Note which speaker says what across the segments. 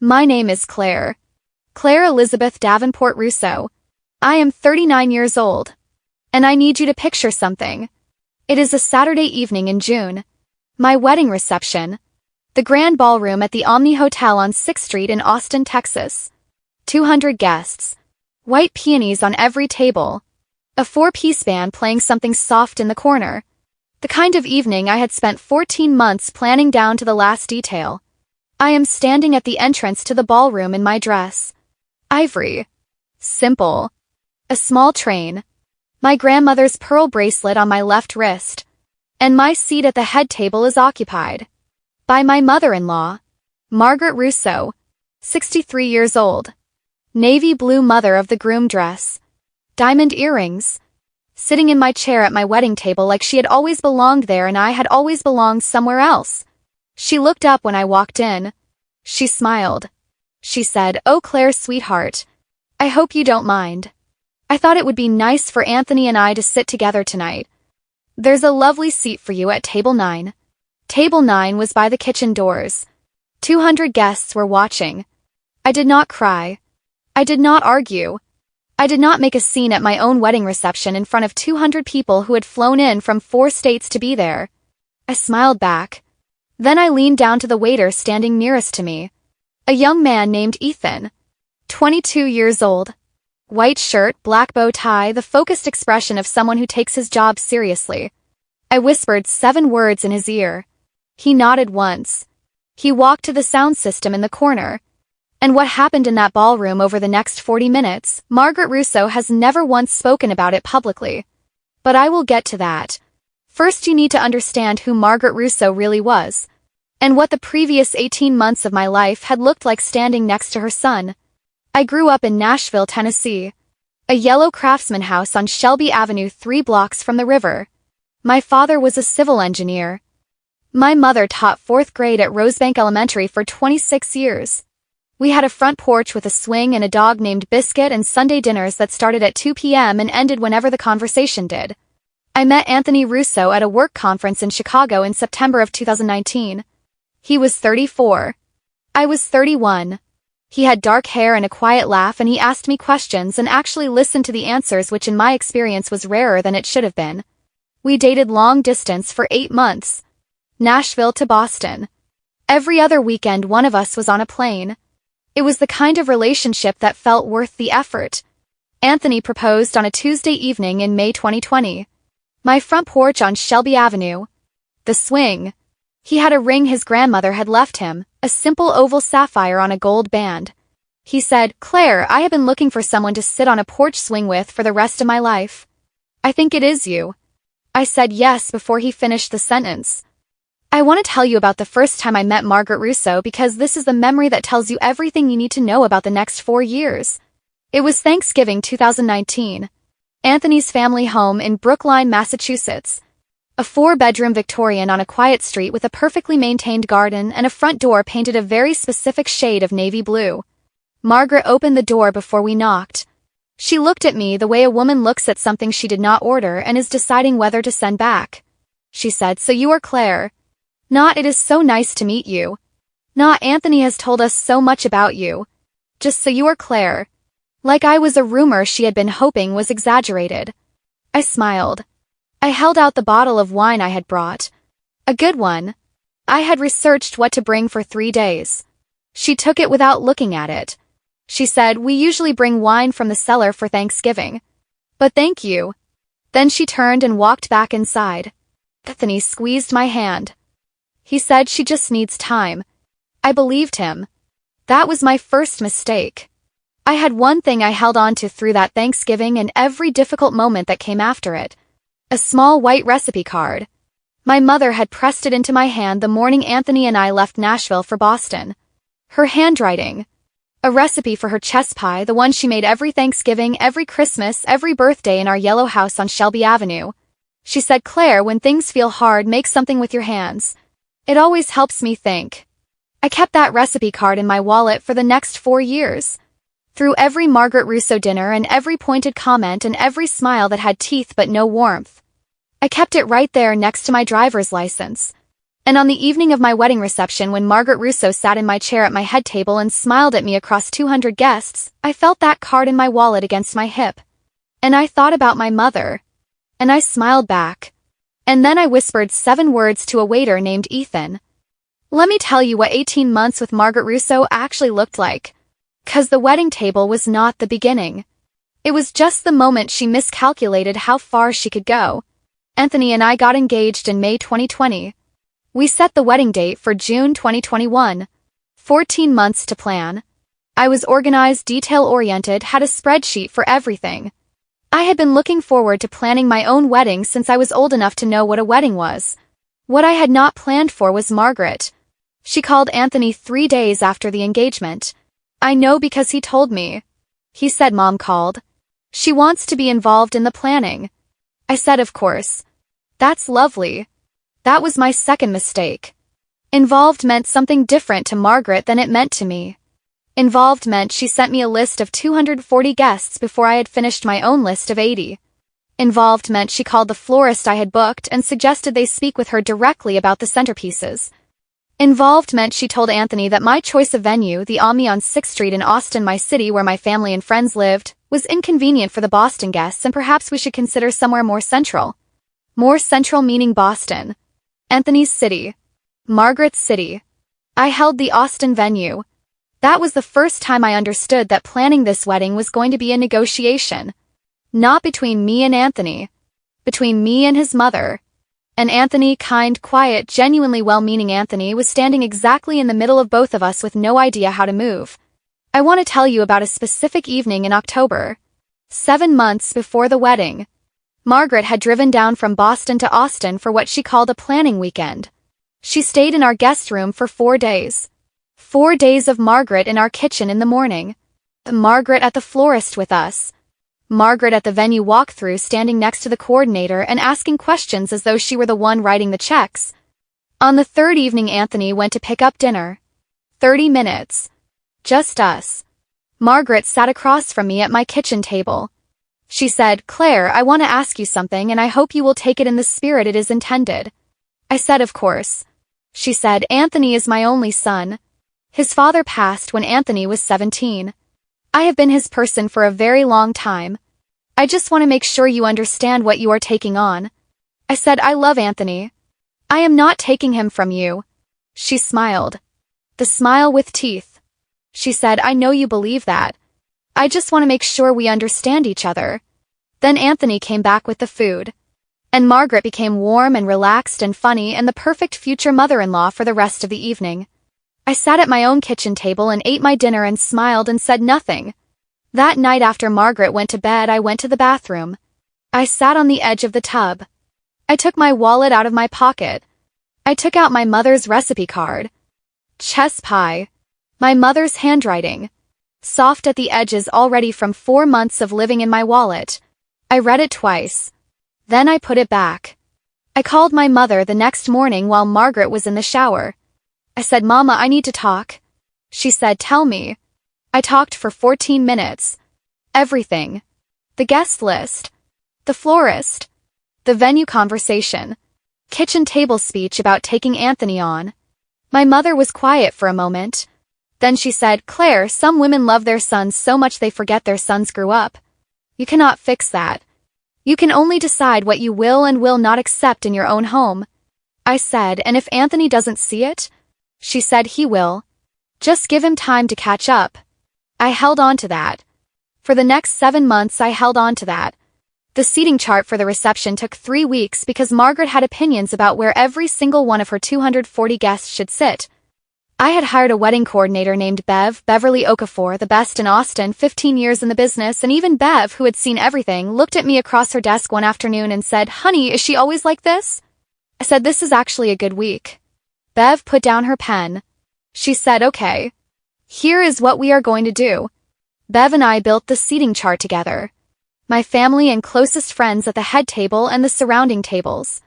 Speaker 1: My name is Claire. Claire Elizabeth Davenport Russo. I am 39 years old. And I need you to picture something. It is a Saturday evening in June. My wedding reception. The grand ballroom at the Omni Hotel on 6th Street in Austin, Texas. 200 guests. White peonies on every table. A 4-piece band playing something soft in the corner. The kind of evening I had spent 14 months planning down to the last detail. I am standing at the entrance to the ballroom in my dress. Ivory. Simple. A small train. My grandmother's pearl bracelet on my left wrist. And my seat at the head table is occupied by my mother-in-law, Margaret Russo, 63 years old. Navy blue mother of the groom dress. Diamond earrings. Sitting in my chair at my wedding table like she had always belonged there and I had always belonged somewhere else. She looked up when I walked in. She smiled. She said, "Oh, Claire, sweetheart. I hope you don't mind. I thought it would be nice for Anthony and I to sit together tonight. There's a lovely seat for you at table 9. Table 9 was by the kitchen doors. 200 guests were watching. I did not cry. I did not argue. I did not make a scene at my own wedding reception in front of 200 people who had flown in from 4 states to be there. I smiled back. Then I leaned down to the waiter standing nearest to me. A young man named Ethan. 22 years old. White shirt, black bow tie, the focused expression of someone who takes his job seriously. I whispered 7 words in his ear. He nodded once. He walked to the sound system in the corner. And what happened in that ballroom over the next 40 minutes, Margaret Russo has never once spoken about it publicly. But I will get to that. First, you need to understand who Margaret Russo really was, and what the previous 18 months of my life had looked like standing next to her son. I grew up in Nashville, Tennessee, a yellow craftsman house on Shelby Avenue 3 blocks from the river. My father was a civil engineer. My mother taught 4th grade at Rosebank Elementary for 26 years. We had a front porch with a swing and a dog named Biscuit and Sunday dinners that started at 2 p.m. and ended whenever the conversation did. I met Anthony Russo at a work conference in Chicago in September of 2019. He was 34. I was 31. He had dark hair and a quiet laugh, and he asked me questions and actually listened to the answers, which in my experience was rarer than it should have been. We dated long distance for 8 months. Nashville to Boston. Every other weekend one of us was on a plane. It was the kind of relationship that felt worth the effort. Anthony proposed on a Tuesday evening in May 2020. My front porch on Shelby Avenue. The swing. He had a ring his grandmother had left him, a simple oval sapphire on a gold band. He said, "Claire, I have been looking for someone to sit on a porch swing with for the rest of my life. I think it is you." I said yes before he finished the sentence. I want to tell you about the first time I met Margaret Russo because this is the memory that tells you everything you need to know about the next 4 years. It was Thanksgiving 2019. Anthony's family home in Brookline, Massachusetts. A 4-bedroom Victorian on a quiet street with a perfectly maintained garden and a front door painted a very specific shade of navy blue. Margaret opened the door before we knocked. She looked at me the way a woman looks at something she did not order and is deciding whether to send back. She said, "So you are Claire. Not, it is so nice to meet you. Not, Anthony has told us so much about you. Just, so you are Claire." Like I was a rumor she had been hoping was exaggerated. I smiled. I held out the bottle of wine I had brought. A good one. I had researched what to bring for 3 days. She took it without looking at it. She said, "We usually bring wine from the cellar for Thanksgiving. But thank you." Then she turned and walked back inside. Anthony squeezed my hand. He said she just needs time. I believed him. That was my first mistake. I had one thing I held on to through that Thanksgiving and every difficult moment that came after it. A small white recipe card. My mother had pressed it into my hand the morning Anthony and I left Nashville for Boston. Her handwriting. A recipe for her chess pie, the one she made every Thanksgiving, every Christmas, every birthday in our yellow house on Shelby Avenue. She said, "Claire, when things feel hard, make something with your hands. It always helps me think." I kept that recipe card in my wallet for the next 4 years. Through every Margaret Russo dinner and every pointed comment and every smile that had teeth but no warmth. I kept it right there next to my driver's license. And on the evening of my wedding reception, when Margaret Russo sat in my chair at my head table and smiled at me across 200 guests, I felt that card in my wallet against my hip. And I thought about my mother. And I smiled back. And then I whispered 7 words to a waiter named Ethan. Let me tell you what 18 months with Margaret Russo actually looked like. 'Cause the wedding table was not the beginning. It was just the moment she miscalculated how far she could go. Anthony and I got engaged in May 2020. We set the wedding date for June 2021. 14 months to plan. I was organized, detail-oriented, had a spreadsheet for everything. I had been looking forward to planning my own wedding since I was old enough to know what a wedding was. What I had not planned for was Margaret. She called Anthony 3 days after the engagement. I know because he told me. He said Mom called. She wants to be involved in the planning. I said, of course. That's lovely. That was my second mistake. Involved meant something different to Margaret than it meant to me. Involved meant she sent me a list of 240 guests before I had finished my own list of 80. Involved meant she called the florist I had booked and suggested they speak with her directly about the centerpieces. Involved meant she told Anthony that my choice of venue, the Omni on 6th Street in Austin, my city where my family and friends lived, was inconvenient for the Boston guests and perhaps we should consider somewhere more central. More central meaning Boston. Anthony's city. Margaret's city. I held the Austin venue. That was the first time I understood that planning this wedding was going to be a negotiation. Not between me and Anthony. Between me and his mother. And Anthony, kind, quiet, genuinely well-meaning Anthony, was standing exactly in the middle of both of us with no idea how to move. I want to tell you about a specific evening in October. 7 months before the wedding. Margaret had driven down from Boston to Austin for what she called a planning weekend. She stayed in our guest room for 4 days. 4 days of Margaret in our kitchen in the morning. Margaret at the florist with us. Margaret at the venue walkthrough standing next to the coordinator and asking questions as though she were the one writing the checks. On the third evening, Anthony went to pick up dinner. 30 minutes. Just us. Margaret sat across from me at my kitchen table. She said, Claire, I want to ask you something and I hope you will take it in the spirit it is intended. I said, of course. She said, Anthony is my only son. His father passed when Anthony was 17. I have been his person for a very long time. I just want to make sure you understand what you are taking on. I said, I love Anthony. I am not taking him from you. She smiled. The smile with teeth. She said, I know you believe that. I just want to make sure we understand each other. Then Anthony came back with the food. And Margaret became warm and relaxed and funny and the perfect future mother-in-law for the rest of the evening. I sat at my own kitchen table and ate my dinner and smiled and said nothing. That night after Margaret went to bed, I went to the bathroom. I sat on the edge of the tub. I took my wallet out of my pocket. I took out my mother's recipe card. Chess pie. My mother's handwriting. Soft at the edges already from 4 months of living in my wallet. I read it twice. Then I put it back. I called my mother the next morning while Margaret was in the shower. I said, Mama, I need to talk. She said, tell me. I talked for 14 minutes. Everything. The guest list. The florist. The venue conversation. Kitchen table speech about taking Anthony on. My mother was quiet for a moment. Then she said, Claire, some women love their sons so much they forget their sons grew up. You cannot fix that. You can only decide what you will and will not accept in your own home. I said, and if Anthony doesn't see it? She said, he will. Just give him time to catch up. I held on to that. For the next 7 months I held on to that. The seating chart for the reception took 3 weeks because Margaret had opinions about where every single one of her 240 guests should sit. I had hired a wedding coordinator named Beverly Okafor, the best in Austin, 15 years in the business, and even Bev, who had seen everything, looked at me across her desk one afternoon and said, Honey, is she always like this? I said, this is actually a good week. Bev put down her pen. She said, okay. Here is what we are going to do. Bev and I built the seating chart together. My family and closest friends at the head table and the surrounding tables.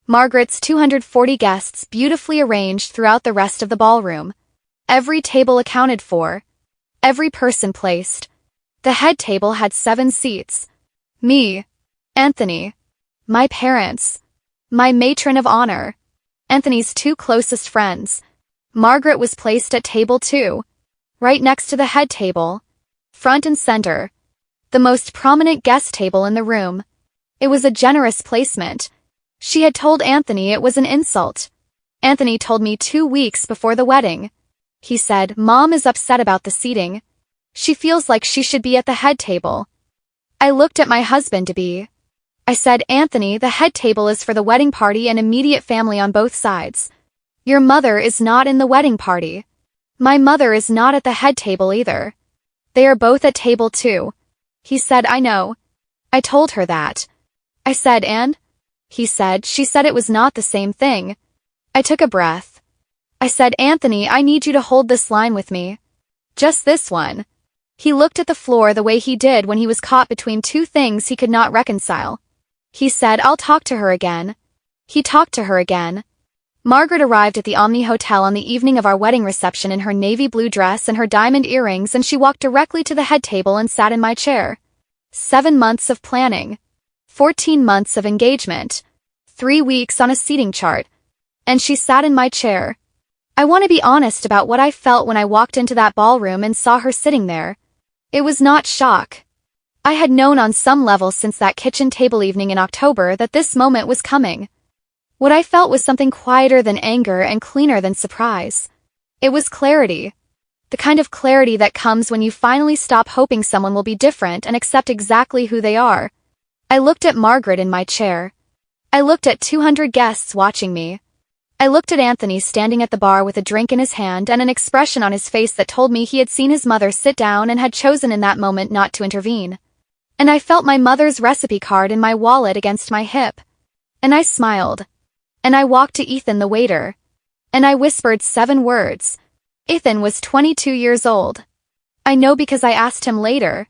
Speaker 1: Margaret's 240 guests beautifully arranged throughout the rest of the ballroom. Every table accounted for. Every person placed. The head table had 7 seats. Me. Anthony. My parents. My matron of honor. Anthony's two closest friends. Margaret was placed at table 2, right next to the head table, front and center, the most prominent guest table in the room. It was a generous placement. She had told Anthony it was an insult. Anthony told me 2 weeks before the wedding. He said, "Mom is upset about the seating. She feels like she should be at the head table." I looked at my husband to be. I said, "Anthony, the head table is for the wedding party and immediate family on both sides. Your mother is not in the wedding party. My mother is not at the head table either. They are both at table 2. He said, "I know." I told her that. I said, "And?" He said, "She said it was not the same thing." I took a breath. I said, "Anthony, I need you to hold this line with me. Just this one." He looked at the floor the way he did when he was caught between two things he could not reconcile. He said, "I'll talk to her again." He talked to her again. Margaret arrived at the Omni Hotel on the evening of our wedding reception in her navy blue dress and her diamond earrings, and she walked directly to the head table and sat in my chair. 7 months of planning. 14 months of engagement. 3 weeks on a seating chart. And she sat in my chair. I want to be honest about what I felt when I walked into that ballroom and saw her sitting there. It was not shock. I had known on some level since that kitchen table evening in October that this moment was coming. What I felt was something quieter than anger and cleaner than surprise. It was clarity. The kind of clarity that comes when you finally stop hoping someone will be different and accept exactly who they are. I looked at Margaret in my chair. I looked at 200 guests watching me. I looked at Anthony standing at the bar with a drink in his hand and an expression on his face that told me he had seen his mother sit down and had chosen in that moment not to intervene. And I felt my mother's recipe card in my wallet against my hip. And I smiled. And I walked to Ethan the waiter. And I whispered 7 words. Ethan was 22 years old. I know because I asked him later.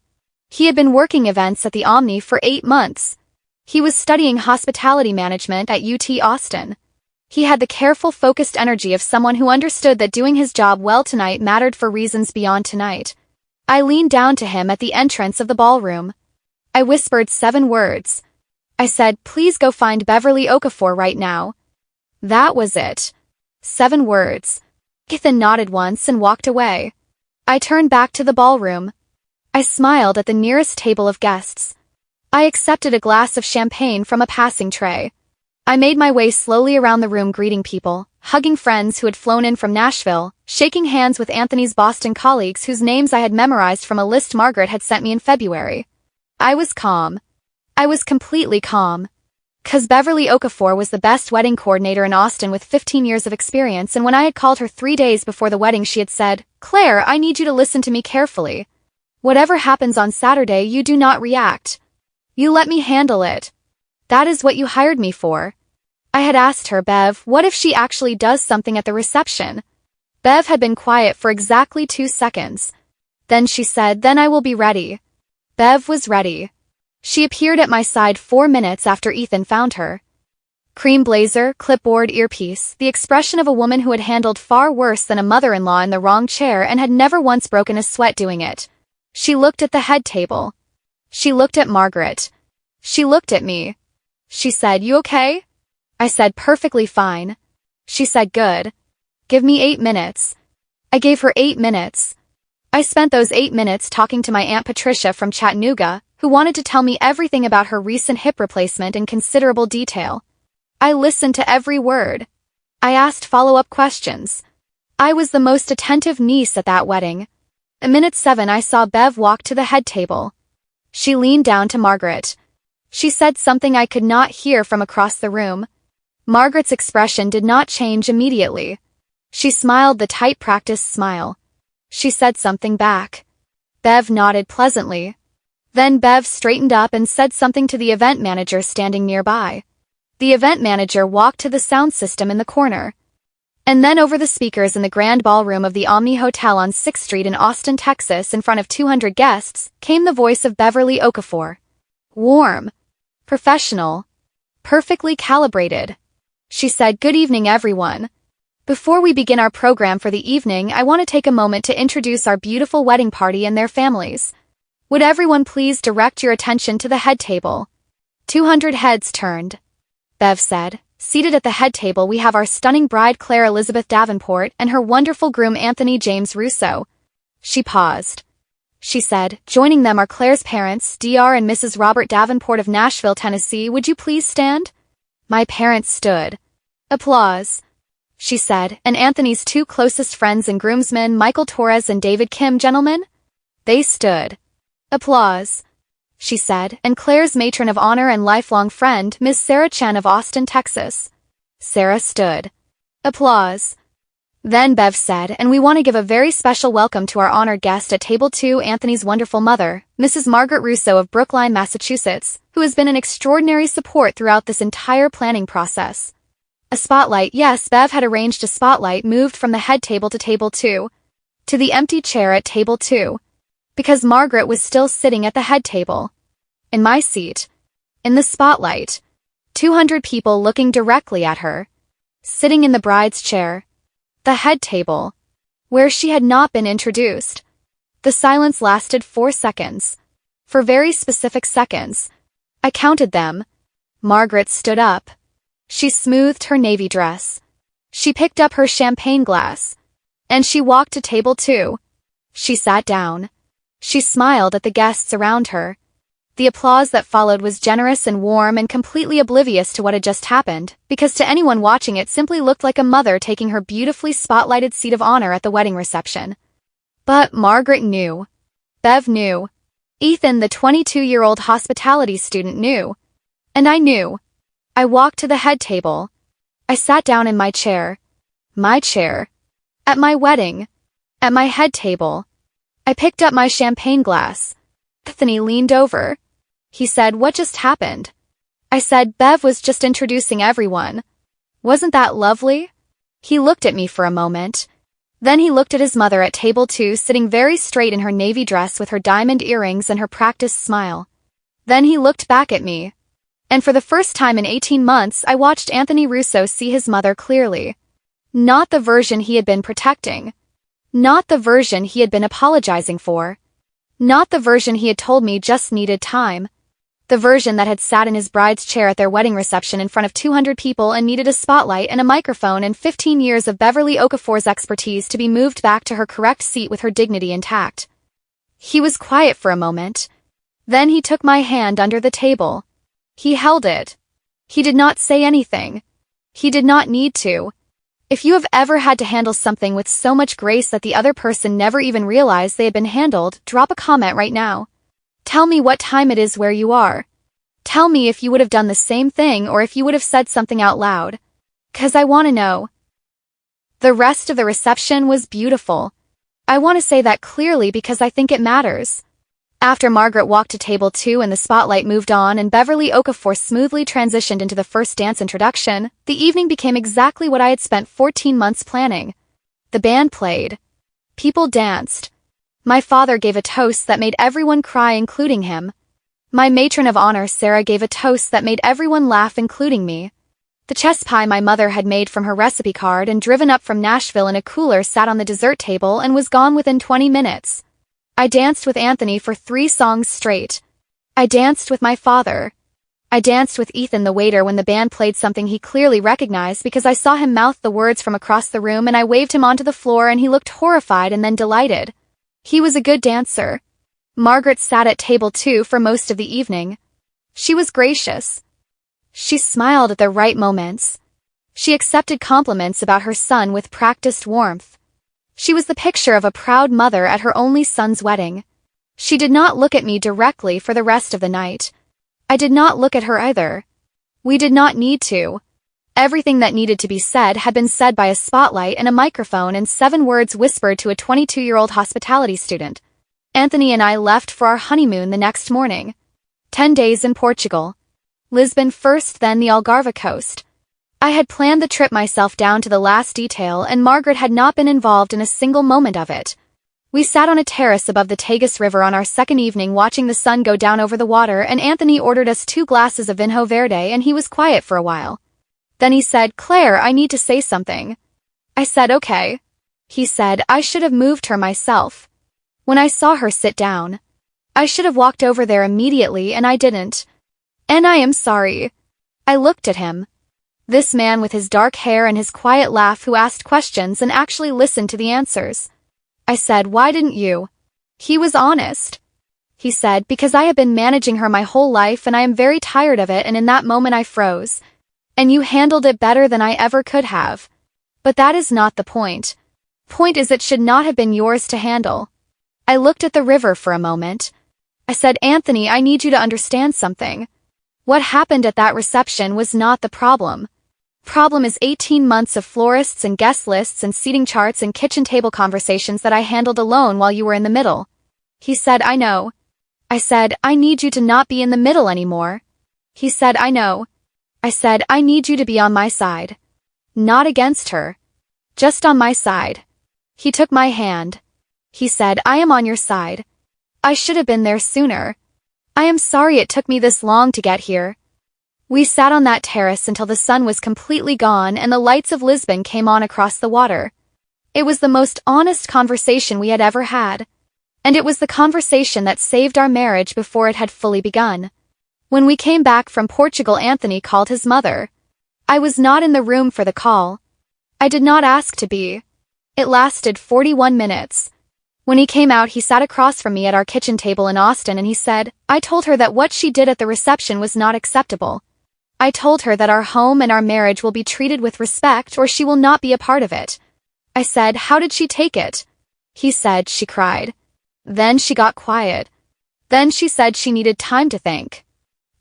Speaker 1: He had been working events at the Omni for 8 months. He was studying hospitality management at UT Austin. He had the careful, focused energy of someone who understood that doing his job well tonight mattered for reasons beyond tonight. I leaned down to him at the entrance of the ballroom. I whispered 7 words. I said, "Please go find Beverly Okafor right now." That was it. 7 words. Ethan nodded once and walked away. I turned back to the ballroom. I smiled at the nearest table of guests. I accepted a glass of champagne from a passing tray. I made my way slowly around the room greeting people, hugging friends who had flown in from Nashville, shaking hands with Anthony's Boston colleagues whose names I had memorized from a list Margaret had sent me in February. I was calm. I was completely calm. 'Cause Beverly Okafor was the best wedding coordinator in Austin with 15 years of experience, and when I had called her 3 days before the wedding she had said, "Claire, I need you to listen to me carefully. Whatever happens on Saturday, you do not react. You let me handle it. That is what you hired me for." I had asked her, "Bev, what if she actually does something at the reception?" Bev had been quiet for exactly 2 seconds. Then she said, "Then I will be ready." Bev was ready. She appeared at my side 4 minutes after Ethan found her. Cream blazer, clipboard, earpiece, the expression of a woman who had handled far worse than a mother-in-law in the wrong chair and had never once broken a sweat doing it. She looked at the head table. She looked at Margaret. She looked at me. She said, "You okay?" I said, "Perfectly fine." She said, "Good. Give me 8 minutes." I gave her 8 minutes. I spent those 8 minutes talking to my Aunt Patricia from Chattanooga, who wanted to tell me everything about her recent hip replacement in considerable detail. I listened to every word. I asked follow-up questions. I was the most attentive niece at that wedding. At minute 7 I saw Bev walk to the head table. She leaned down to Margaret. She said something I could not hear from across the room. Margaret's expression did not change immediately. She smiled the tight practiced smile. She said something back. Bev nodded pleasantly. Then Bev straightened up and said something to the event manager standing nearby. The event manager walked to the sound system in the corner. And then over the speakers in the grand ballroom of the Omni Hotel on 6th Street in Austin, Texas, in front of 200 guests, came the voice of Beverly Okafor. Warm. Professional. Perfectly calibrated. She said, "Good evening, everyone. Before we begin our program for the evening, I want to take a moment to introduce our beautiful wedding party and their families. Would everyone please direct your attention to the head table?" 200 heads turned. Bev said, Seated at the head table we have our stunning bride Claire Elizabeth Davenport and her wonderful groom Anthony James Russo. She paused. She said, joining them are Claire's parents, Dr. and Mrs. Robert Davenport of Nashville, Tennessee. Would you please stand? My parents stood. Applause. She said, and Anthony's two closest friends and groomsmen, Michael Torres and David Kim, gentlemen? They stood. Applause. She said, and Claire's matron of honor and lifelong friend, Miss Sarah Chen of Austin, Texas. Sarah stood. Applause. Then Bev said, and we want to give a very special welcome to our honored guest at table 2, Anthony's wonderful mother, Mrs. Margaret Russo of Brookline, Massachusetts, who has been an extraordinary support throughout this entire planning process. A spotlight, yes, Bev had arranged a spotlight moved from the head table to table 2, to the empty chair at table 2, because Margaret was still sitting at the head table. In my seat. In the spotlight. 200 people looking directly at her. Sitting in the bride's chair. The head table. Where she had not been introduced. The silence lasted 4 seconds. For very specific seconds. I counted them. Margaret stood up. She smoothed her navy dress. She picked up her champagne glass. And she walked to table 2. She sat down. She smiled at the guests around her. The applause that followed was generous and warm and completely oblivious to what had just happened, because to anyone watching it simply looked like a mother taking her beautifully spotlighted seat of honor at the wedding reception. But Margaret knew. Bev knew. Ethan, the 22-year-old hospitality student, knew. And I knew. I walked to the head table. I sat down in my chair. My chair. At my wedding. At my head table. I picked up my champagne glass. Anthony leaned over. He said, what just happened? I said, Bev was just introducing everyone. Wasn't that lovely? He looked at me for a moment. Then he looked at his mother at table 2, sitting very straight in her navy dress with her diamond earrings and her practiced smile. Then he looked back at me. And for the first time in 18 months, I watched Anthony Russo see his mother clearly. Not the version he had been protecting. Not the version he had been apologizing for. Not the version he had told me just needed time. The version that had sat in his bride's chair at their wedding reception in front of 200 people and needed a spotlight and a microphone and 15 years of Beverly Okafor's expertise to be moved back to her correct seat with her dignity intact. He was quiet for a moment. Then he took my hand under the table. He held it. He did not say anything. He did not need to. If you have ever had to handle something with so much grace that the other person never even realized they had been handled, drop a comment right now. Tell me what time it is where you are. Tell me if you would have done the same thing or if you would have said something out loud. 'Cause I want to know. The rest of the reception was beautiful. I want to say that clearly because I think it matters. After Margaret walked to table 2 and the spotlight moved on and Beverly Okafor smoothly transitioned into the first dance introduction, the evening became exactly what I had spent 14 months planning. The band played. People danced. My father gave a toast that made everyone cry, including him. My matron of honor, Sarah, gave a toast that made everyone laugh, including me. The chess pie my mother had made from her recipe card and driven up from Nashville in a cooler sat on the dessert table and was gone within 20 minutes. I danced with Anthony for 3 songs straight. I danced with my father. I danced with Ethan, the waiter, when the band played something he clearly recognized because I saw him mouth the words from across the room and I waved him onto the floor and he looked horrified and then delighted. He was a good dancer. Margaret sat at table 2 for most of the evening. She was gracious. She smiled at the right moments. She accepted compliments about her son with practiced warmth. She was the picture of a proud mother at her only son's wedding. She did not look at me directly for the rest of the night. I did not look at her either. We did not need to. Everything that needed to be said had been said by a spotlight and a microphone and 7 words whispered to a 22-year-old hospitality student. Anthony and I left for our honeymoon the next morning. 10 days in Portugal. Lisbon first, then the Algarve coast. I had planned the trip myself down to the last detail and Margaret had not been involved in a single moment of it. We sat on a terrace above the Tagus River on our second evening watching the sun go down over the water and Anthony ordered us 2 glasses of Vinho Verde and he was quiet for a while. Then he said, Claire, I need to say something. I said, okay. He said, I should have moved her myself. When I saw her sit down. I should have walked over there immediately and I didn't. And I am sorry. I looked at him. This man with his dark hair and his quiet laugh who asked questions and actually listened to the answers. I said, why didn't you? He was honest. He said, because I have been managing her my whole life and I am very tired of it, and in that moment I froze. And you handled it better than I ever could have. But that is not the point. Point is it should not have been yours to handle. I looked at the river for a moment. I said, Anthony, I need you to understand something. What happened at that reception was not the problem. Problem is 18 months of florists and guest lists and seating charts and kitchen table conversations that I handled alone while you were in the middle. He said, I know. I said, I need you to not be in the middle anymore. He said, I know. I said, I need you to be on my side. Not against her. Just on my side. He took my hand. He said, I am on your side. I should have been there sooner. I am sorry it took me this long to get here. We sat on that terrace until the sun was completely gone and the lights of Lisbon came on across the water. It was the most honest conversation we had ever had. And it was the conversation that saved our marriage before it had fully begun. When we came back from Portugal, Anthony called his mother. I was not in the room for the call. I did not ask to be. It lasted 41 minutes. When he came out, he sat across from me at our kitchen table in Austin and he said, I told her that what she did at the reception was not acceptable. I told her that our home and our marriage will be treated with respect or she will not be a part of it. I said, how did she take it? He said, she cried. Then she got quiet. Then she said she needed time to think.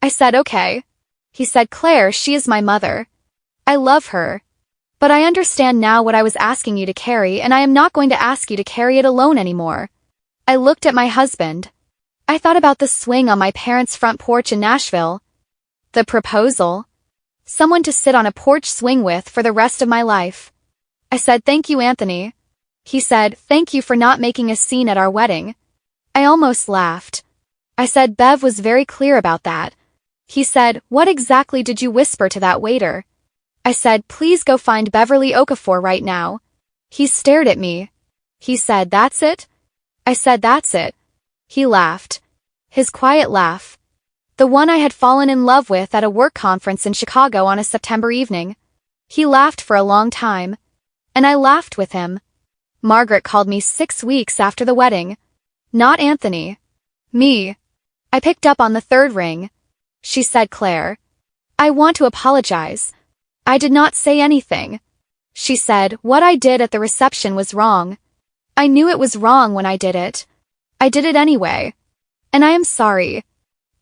Speaker 1: I said, okay. He said, Claire, she is my mother. I love her. But I understand now what I was asking you to carry, and I am not going to ask you to carry it alone anymore. I looked at my husband. I thought about the swing on my parents' front porch in Nashville. The proposal. Someone to sit on a porch swing with for the rest of my life. I said, thank you, Anthony. He said, thank you for not making a scene at our wedding. I almost laughed. I said, Bev was very clear about that. He said, what exactly did you whisper to that waiter? I said, please go find Beverly Okafor right now. He stared at me. He said, that's it? I said, that's it. He laughed. His quiet laugh. The one I had fallen in love with at a work conference in Chicago on a September evening. He laughed for a long time. And I laughed with him. Margaret called me 6 weeks after the wedding. Not Anthony. Me. I picked up on the third ring. She said, Claire, I want to apologize. I did not say anything. She said, what I did at the reception was wrong. I knew it was wrong when I did it. I did it anyway. And I am sorry.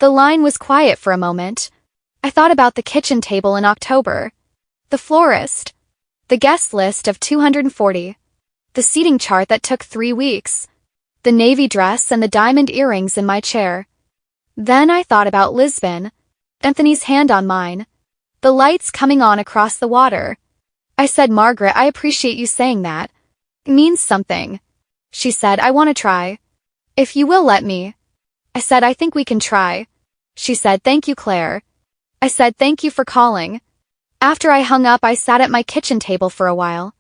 Speaker 1: The line was quiet for a moment. I thought about the kitchen table in October. The florist. The guest list of 240. The seating chart that took 3 weeks. The navy dress and the diamond earrings in my chair. Then I thought about Lisbon. Anthony's hand on mine. The lights coming on across the water. I said, Margaret, I appreciate you saying that. It means something. She said, I want to try. If you will let me. I said, I think we can try. She said, thank you, Claire. I said, thank you for calling. After I hung up, I sat at my kitchen table for a while.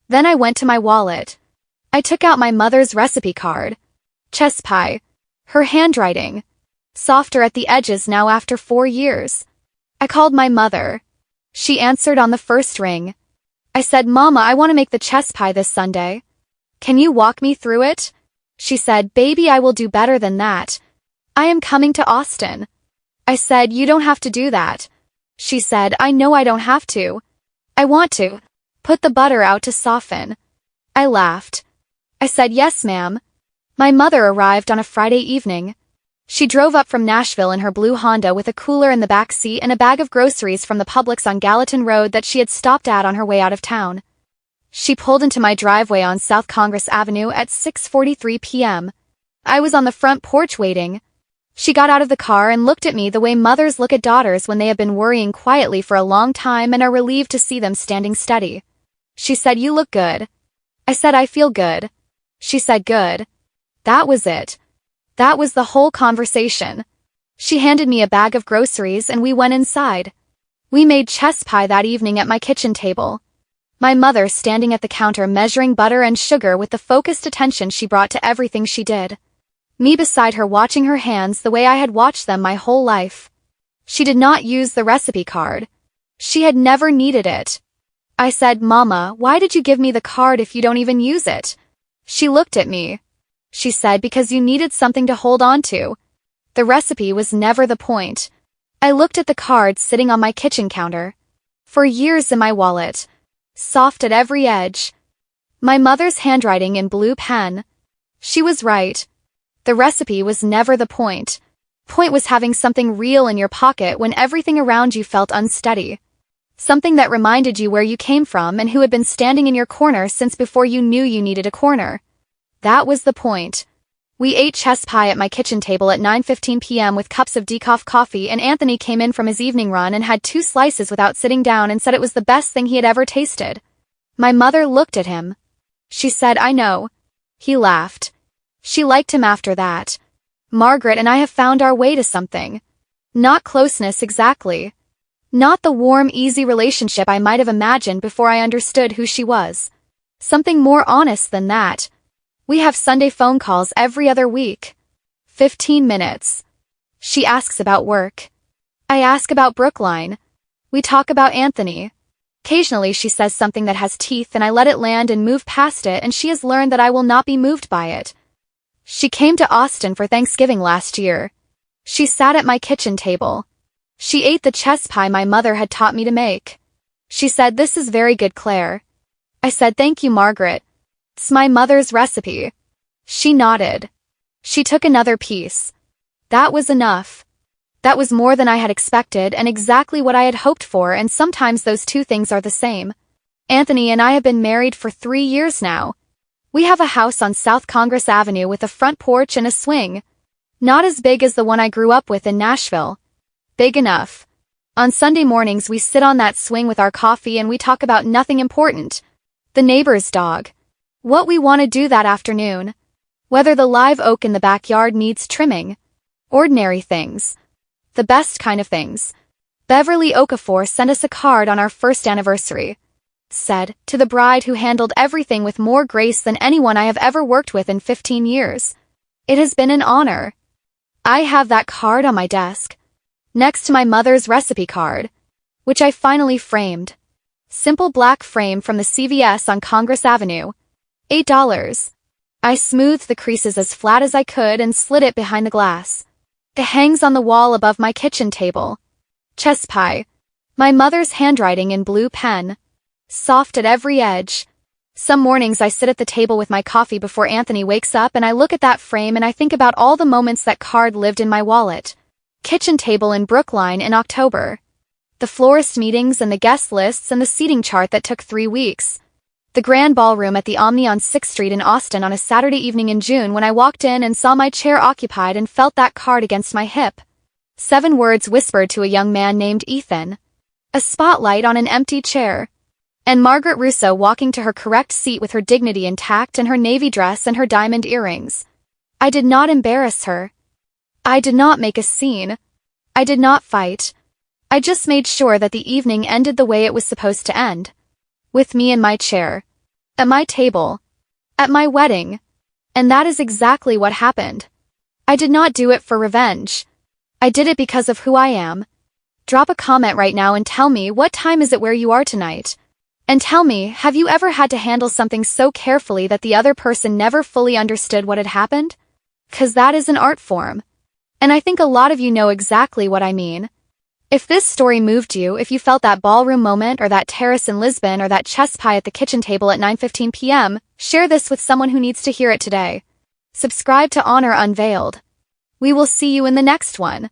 Speaker 1: Then I went to my wallet. I took out my mother's recipe card. Chess pie. Her handwriting. Softer at the edges now after 4 years. I called my mother. She answered on the first ring. I said, Mama, I want to make the chess pie this Sunday. Can you walk me through it? She said, Baby, I will do better than that. I am coming to Austin. I said, you don't have to do that. She said, I know I don't have to. I want to. Put the butter out to soften. I laughed. I said, yes, ma'am. My mother arrived on a Friday evening. She drove up from Nashville in her blue Honda with a cooler in the back seat and a bag of groceries from the Publix on Gallatin Road that she had stopped at on her way out of town. She pulled into my driveway on South Congress Avenue at 6:43 p.m. I was on the front porch waiting. She got out of the car and looked at me the way mothers look at daughters when they have been worrying quietly for a long time and are relieved to see them standing steady. She said, you look good. I said, I feel good. She said, good. That was it. That was the whole conversation. She handed me a bag of groceries and we went inside. We made chess pie that evening at my kitchen table. My mother standing at the counter measuring butter and sugar with the focused attention she brought to everything she did. Me beside her watching her hands the way I had watched them my whole life. She did not use the recipe card. She had never needed it. I said, "Mama, why did you give me the card if you don't even use it?" She looked at me. She said, "Because you needed something to hold on to." The recipe was never the point. I looked at the card sitting on my kitchen counter. For years in my wallet. Soft at every edge. My mother's handwriting in blue pen. She was right. The recipe was never the point. Point was having something real in your pocket when everything around you felt unsteady. Something that reminded you where you came from and who had been standing in your corner since before you knew you needed a corner. That was the point. We ate chess pie at my kitchen table at 9:15 p.m. with cups of decaf coffee, and Anthony came in from his evening run and had 2 slices without sitting down and said it was the best thing he had ever tasted. My mother looked at him. She said, "I know." He laughed. She liked him after that. Margaret and I have found our way to something. Not closeness exactly. Not the warm, easy relationship I might have imagined before I understood who she was. Something more honest than that. We have Sunday phone calls every other week. 15 minutes. She asks about work. I ask about Brookline. We talk about Anthony. Occasionally she says something that has teeth and I let it land and move past it, and she has learned that I will not be moved by it. She came to Austin for Thanksgiving last year. She sat at my kitchen table. She ate the chess pie my mother had taught me to make. She said, "This is very good, Claire." I said, "Thank you, Margaret. It's my mother's recipe." She nodded. She took another piece. That was enough. That was more than I had expected and exactly what I had hoped for, and sometimes those two things are the same. Anthony and I have been married for 3 years now. We have a house on South Congress Avenue with a front porch and a swing. Not as big as the one I grew up with in Nashville. Big enough. On Sunday mornings we sit on that swing with our coffee and we talk about nothing important. The neighbor's dog. What we want to do that afternoon. Whether the live oak in the backyard needs trimming. Ordinary things. The best kind of things. Beverly Okafor sent us a card on our first anniversary. Said, "To the bride who handled everything with more grace than anyone I have ever worked with in 15 years. It has been an honor." I have that card on my desk. Next to my mother's recipe card. Which I finally framed. Simple black frame from the CVS on Congress Avenue. $8. I smoothed the creases as flat as I could and slid it behind the glass. It hangs on the wall above my kitchen table. Chess pie. My mother's handwriting in blue pen. Soft at every edge. Some mornings I sit at the table with my coffee before Anthony wakes up and I look at that frame and I think about all the moments that card lived in my wallet. Kitchen table in Brookline in October. The florist meetings and the guest lists and the seating chart that took 3 weeks. The grand ballroom at the Omni on 6th Street in Austin on a Saturday evening in June when I walked in and saw my chair occupied and felt that card against my hip. 7 words whispered to a young man named Ethan. A spotlight on an empty chair. And Margaret Russo walking to her correct seat with her dignity intact and her navy dress and her diamond earrings. I did not embarrass her. I did not make a scene. I did not fight. I just made sure that the evening ended the way it was supposed to end. With me in my chair. At my table. At my wedding. And that is exactly what happened. I did not do it for revenge. I did it because of who I am. Drop a comment right now and tell me, what time is it where you are tonight? And tell me, have you ever had to handle something so carefully that the other person never fully understood what had happened? 'Cause that is an art form. And I think a lot of you know exactly what I mean. If this story moved you, if you felt that ballroom moment or that terrace in Lisbon or that chess pie at the kitchen table at 9:15 p.m., share this with someone who needs to hear it today. Subscribe to Honor Unveiled. We will see you in the next one.